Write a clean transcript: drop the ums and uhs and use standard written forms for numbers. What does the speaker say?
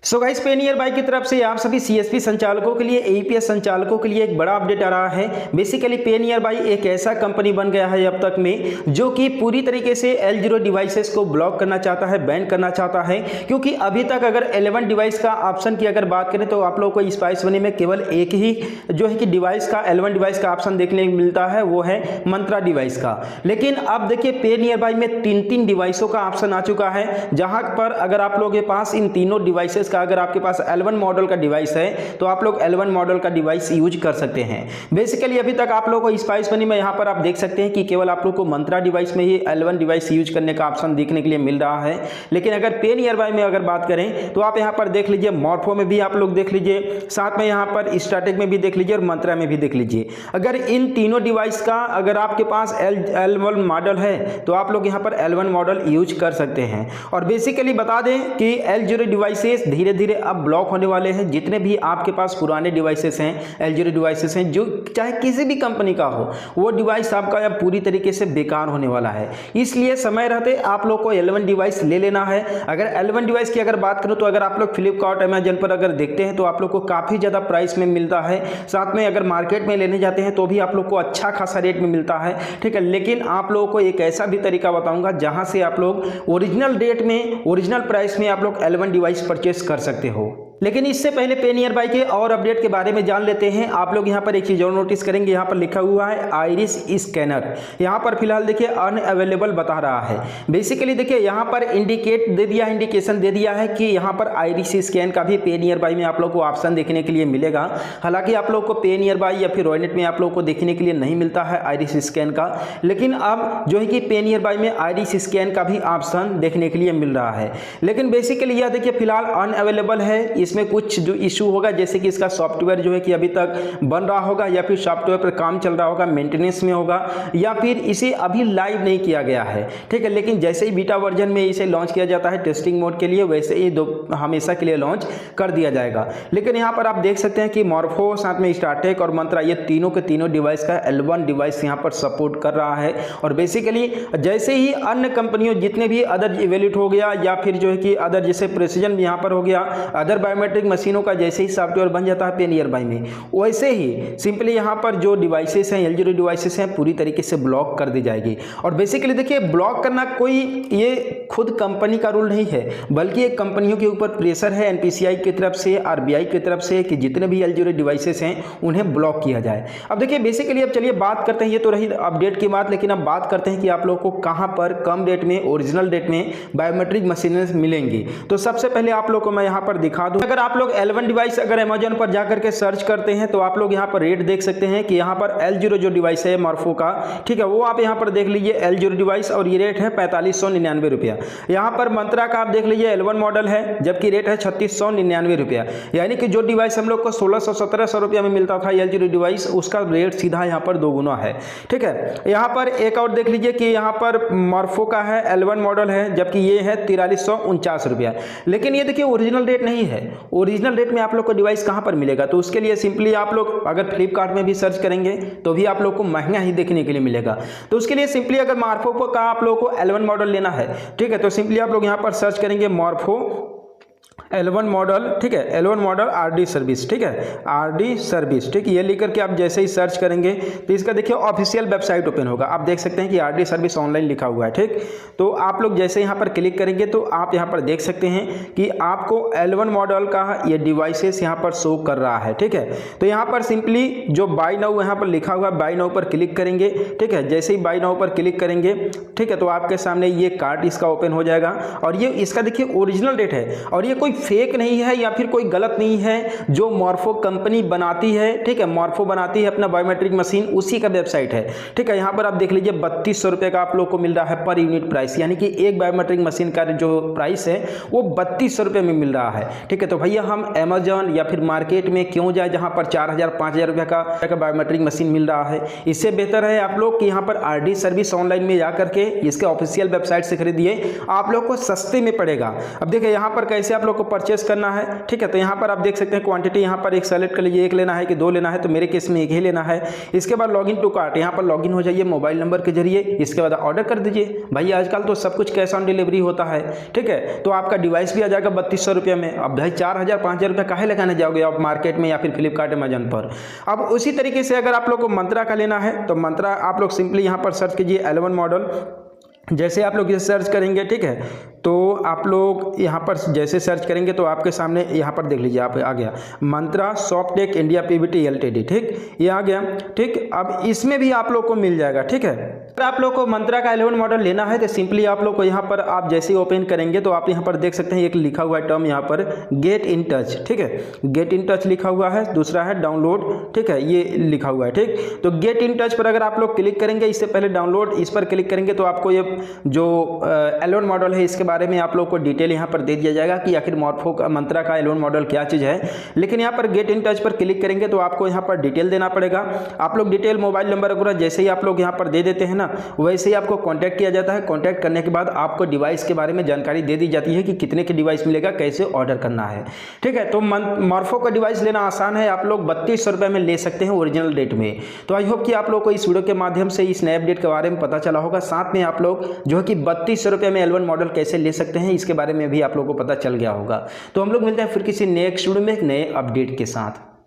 So guys पे near by की तरफ से आप सभी सीएसपी संचालकों के लिए एईपीएस संचालकों के लिए एक बड़ा अपडेट आ रहा है। बेसिकली पे नियर बाई एक ऐसा कंपनी बन गया है अब तक में जो कि पूरी तरीके से L0 डिवाइसेस को ब्लॉक करना चाहता है, बैन करना चाहता है। क्योंकि अभी तक अगर L1 डिवाइस का ऑप्शन की अगर बात करें तो आप लोगों को स्पाइस मनी में केवल एक ही जो है कि डिवाइस का L1 डिवाइस का ऑप्शन देखने को मिलता है, वो है मंत्रा डिवाइस का। लेकिन अब देखिए पे नियर बाई में तीन डिवाइसों का ऑप्शन आ चुका है, जहां पर अगर आप लोगों के पास इन तीनों डिवाइसेस का अगर आपके पास L1 मॉडल का डिवाइस है तो आप लोग L1 मॉडल का डिवाइस यूज कर सकते हैं। बेसिकली अभी तक आप लोगों को स्पाइस मनी में यहां पर आप देख सकते हैं कि केवल आप लोग को मंत्रा डिवाइस में ही L1 डिवाइस यूज करने का ऑप्शन देखने के लिए मिल रहा है। लेकिन अगर पे नियर बाय में अगर बात करें तो आप यहां पर देख लीजिए, मॉर्फो में भी आप लोग देख लीजिए, साथ में यहां पर स्टार्टेक में भी देख लीजिए और मंत्रा में भी देख लीजिए। अगर इन तीनों डिवाइस का अगर आपके पास L1 मॉडल है तो आप लोग यहां पर L1 मॉडल यूज कर सकते हैं। और बेसिकली बता दें कि L0 डिवाइसेस धीरे धीरे अब ब्लॉक होने वाले हैं। जितने भी आपके पास पुराने डिवाइसेस हैं, L0 डिवाइसेस हैं, जो चाहे किसी भी कंपनी का हो, वो डिवाइस आपका अब पूरी तरीके से बेकार होने वाला है। इसलिए समय रहते आप लोग को L1 डिवाइस ले लेना है। अगर L1 डिवाइस की अगर बात करूं तो अगर आप लोग फ्लिपकार्ट, अमेजन पर अगर देखते हैं तो आप लोग को काफ़ी ज़्यादा प्राइस में मिलता है। साथ में अगर मार्केट में लेने जाते हैं तो भी आप लोग को अच्छा खासा रेट में मिलता है, ठीक है। लेकिन आप लोगों को एक ऐसा भी तरीका बताऊंगा जहां से आप लोग ओरिजिनल रेट में, ओरिजिनल प्राइस में आप लोग L1 डिवाइस परचेस कर सकते हो। लेकिन इससे पहले पे नियर बाय के और अपडेट के बारे में जान लेते हैं। आप लोग यहाँ पर एक चीज़ और नोटिस करेंगे, यहाँ पर लिखा हुआ है आइरिस स्कैनर। यहाँ पर फिलहाल देखिए अनअवेलेबल बता रहा है। बेसिकली देखिए यहाँ पर इंडिकेशन दे दिया है कि यहाँ पर आइरिस स्कैन का भी पे नियर बाय में आप लोग को ऑप्शन देखने के लिए मिलेगा। हालांकि आप लोग को पे नियर बाय या फिर रॉयनेट में आप लोग को देखने के लिए नहीं मिलता है आइरिस स्कैन का, लेकिन अब जो है कि पे नियर बाय में आइरिस स्कैन का भी ऑप्शन देखने के लिए मिल रहा है। लेकिन बेसिकली यह देखिए फिलहाल अनअवेलेबल है। इसमें कुछ जो इशू होगा, जैसे कि इसका सॉफ्टवेयर जो है कि अभी तक बन रहा होगा या फिर सॉफ्टवेयर पर काम चल रहा होगा, मेंटेनेंस में होगा, या फिर इसे अभी लाइव नहीं किया गया है, ठीक है। लेकिन जैसे ही बीटा वर्जन में इसे लॉन्च किया जाता है टेस्टिंग मोड के लिए, वैसे ही हमेशा के लिए लॉन्च कर दिया जाएगा। लेकिन यहाँ पर आप देख सकते हैं कि मॉर्फो, साथ में स्टार्टेक और मंत्रा, ये तीनों के तीनों डिवाइस का L1 डिवाइस यहाँ पर सपोर्ट कर रहा है। और बेसिकली जैसे ही अन्य कंपनियों जितने भी अदर इवेल्यूट हो गया या फिर जो है कि अदर जैसे प्रेसिजन यहाँ पर हो गया, अदर बायोमेट्रिक मशीनों का जैसे ही सॉफ्टवेयर बन जाता है पे नियर बाय में, वैसे ही सिंपली यहाँ पर जो डिवाइसेस हैं, L0 डिवाइसेस हैं, पूरी तरीके से ब्लॉक कर दी जाएगी। और बेसिकली देखिए ब्लॉक करना कोई ये खुद कंपनी का रूल नहीं है, बल्कि एक कंपनियों के ऊपर प्रेशर है NPCI की तरफ से, RBI की तरफ से, कि जितने भी L0 डिवाइसेस हैं उन्हें ब्लॉक किया जाए। अब देखिए बेसिकली अब चलिए बात करते हैं, ये तो रही अपडेट की बात, लेकिन अब बात करते हैं कि आप लोगों को कहाँ पर कम रेट में, ओरिजिनल रेट में बायोमेट्रिक मशीनें मिलेंगी। तो सबसे पहले आप लोग को मैं यहाँ पर दिखा दूँ। अगर आप लोग L1 डिवाइस अगर अमेजन पर जाकर के सर्च करते हैं तो आप लोग यहाँ पर रेट देख सकते हैं कि यहाँ पर L0 जो डिवाइस है मॉर्फो का, ठीक है, वो आप यहाँ पर देख लीजिए L0 डिवाइस, और ये रेट है 4599 रुपया। यहाँ पर मंत्रा का आप देख लीजिए L1 मॉडल है, जबकि रेट है 3699 रुपया। यानी कि जो डिवाइस हम लोग को 1600-1700 रुपया में मिलता था L0 डिवाइस, उसका रेट सीधा यहाँ पर दोगुना है, ठीक है। यहाँ पर एक और देख लीजिए कि यहाँ पर मॉर्फो का है L1 मॉडल है, जबकि ये है 4349 रुपया। लेकिन ये देखिए ओरिजिनल रेट नहीं है। ओरिजिनल रेट में आप लोग को डिवाइस कहां पर मिलेगा? तो उसके लिए सिंपली आप लोग अगर फ्लिपकार्ट में भी सर्च करेंगे तो भी आप लोग को महंगा ही देखने के लिए मिलेगा। तो उसके लिए सिंपली अगर मॉर्फो का आप लोग को L1 मॉडल लेना है, ठीक है, तो सिंपली आप लोग यहां पर सर्च करेंगे मॉर्फो L1 मॉडल, ठीक है, L1 मॉडल RD सर्विस, ठीक है, RD सर्विस, ठीक है। ये लिख करके आप जैसे ही सर्च करेंगे तो इसका देखिए ऑफिशियल वेबसाइट ओपन होगा। आप देख सकते हैं कि RD सर्विस ऑनलाइन लिखा हुआ है, ठीक। तो आप लोग जैसे यहाँ पर क्लिक करेंगे तो आप यहाँ पर देख सकते हैं कि आपको L1 मॉडल का ये डिवाइसेस यहाँ पर शो कर रहा है, ठीक है। तो यहाँ पर सिंपली जो बाय नाउ यहाँ पर लिखा हुआ है, बाय नाउ पर क्लिक करेंगे, ठीक है। जैसे ही बाय नाउ पर क्लिक करेंगे, ठीक है, तो आपके सामने ये कार्ड इसका ओपन हो जाएगा। और ये इसका देखिए ओरिजिनल रेट है, और ये कोई फेक नहीं है या फिर कोई गलत नहीं है, जो मॉर्फो कंपनी बनाती है, ठीक है, मॉर्फो बनाती है अपना बायोमेट्रिक मशीन, उसी का वेबसाइट है, ठीक है। यहाँ पर आप देख लीजिए 3200 रुपये का आप लोग को मिल रहा है पर यूनिट प्राइस, यानी कि एक बायोमेट्रिक मशीन का जो प्राइस है वो 3200 रुपये में मिल रहा है, ठीक है। तो भैया हम अमेजन या फिर मार्केट में क्यों जाए जहाँ पर 4000-5000 रुपये का बायोमेट्रिक मशीन मिल रहा है? इससे बेहतर है आप लोग कि यहाँ पर RD सर्विस ऑनलाइन में जाकर के इसके ऑफिशियल वेबसाइट से खरीदिए, आप लोग को सस्ते में पड़ेगा। अब देखिए यहाँ पर कैसे आप लोग को परचेस करना है, ठीक है। तो यहाँ पर आप देख सकते हैं क्वांटिटी यहाँ पर एक सेलेक्ट कर लीजिए, एक लेना है कि दो लेना है, तो मेरे केस में एक ही लेना है। इसके बाद लॉगिन टू कार्ट, यहाँ पर लॉगिन हो जाइए मोबाइल नंबर के जरिए, इसके बाद ऑर्डर कर दीजिए। भाई आजकल तो सब कुछ कैश ऑन डिलीवरी होता है, ठीक है। तो आपका डिवाइस भी आ जाएगा 3200 रुपये में। अब भाई 4000 5000 रुपये काहे लगाने जाओगे आप मार्केट में या फिर फ्लिपकार्ट अमेजन पर। अब उसी तरीके से अगर आप लोग को मंत्रा का लेना है तो मंत्रा आप लोग सिंपली यहाँ पर सर्च कीजिए 11 मॉडल। जैसे आप लोग ये सर्च करेंगे, ठीक है, तो आप लोग यहाँ पर जैसे सर्च करेंगे तो आपके सामने यहाँ पर देख लीजिए आप आ गया मंत्रा सॉफ्टेक इंडिया पीवीटी एलटीडी, ठीक, ये आ गया, ठीक। अब इसमें भी आप लोग को मिल जाएगा, ठीक है। अगर आप लोग को मंत्रा का 11 मॉडल लेना है तो सिंपली आप लोग को यहाँ पर आप जैसे ही ओपन करेंगे तो आप यहाँ पर देख सकते हैं एक लिखा हुआ है टर्म यहाँ पर गेट इन टच, ठीक है, गेट इन टच लिखा हुआ है। दूसरा है डाउनलोड, ठीक है, ये लिखा हुआ है, ठीक। तो गेट इन टच पर अगर आप लोग क्लिक करेंगे, इससे पहले डाउनलोड इस पर क्लिक करेंगे तो आपको ये जो 11 मॉडल है इसके बारे में आप लोग को डिटेल यहाँ पर दे दिया जाएगा कि आखिर मॉर्फो का मंत्रा का 11 मॉडल क्या चीज़ है। लेकिन यहाँ पर गेट इन टच पर क्लिक करेंगे तो आपको यहाँ पर डिटेल देना पड़ेगा। आप लोग डिटेल मोबाइल नंबर वगैरह जैसे ही आप लोग यहाँ पर दे देते हैं ना, वैसे ही आपको कॉन्टैक्ट किया जाता है। कॉन्टैक्ट करने के बाद आपको डिवाइस के बारे में जानकारी दे दी जाती है कि कितने के डिवाइस मिलेगा, कैसे ऑर्डर करना है, ठीक है। तो मॉर्फो का डिवाइस लेना आसान है, आप लोग 3200 रुपये में ले सकते हैं ओरिजिनल रेट में। तो आई होप कि आप लोग को इस वीडियो के माध्यम से इस नए अपडेट के बारे में पता चला होगा। साथ में आप लोग जो है कि 3200 रुपये में 11 मॉडल कैसे ले सकते हैं इसके बारे में भी आप लोगों को पता चल गया होगा। तो हम लोग मिलते हैं फिर किसी नेक्स्ट वीडियो में एक नए अपडेट के साथ।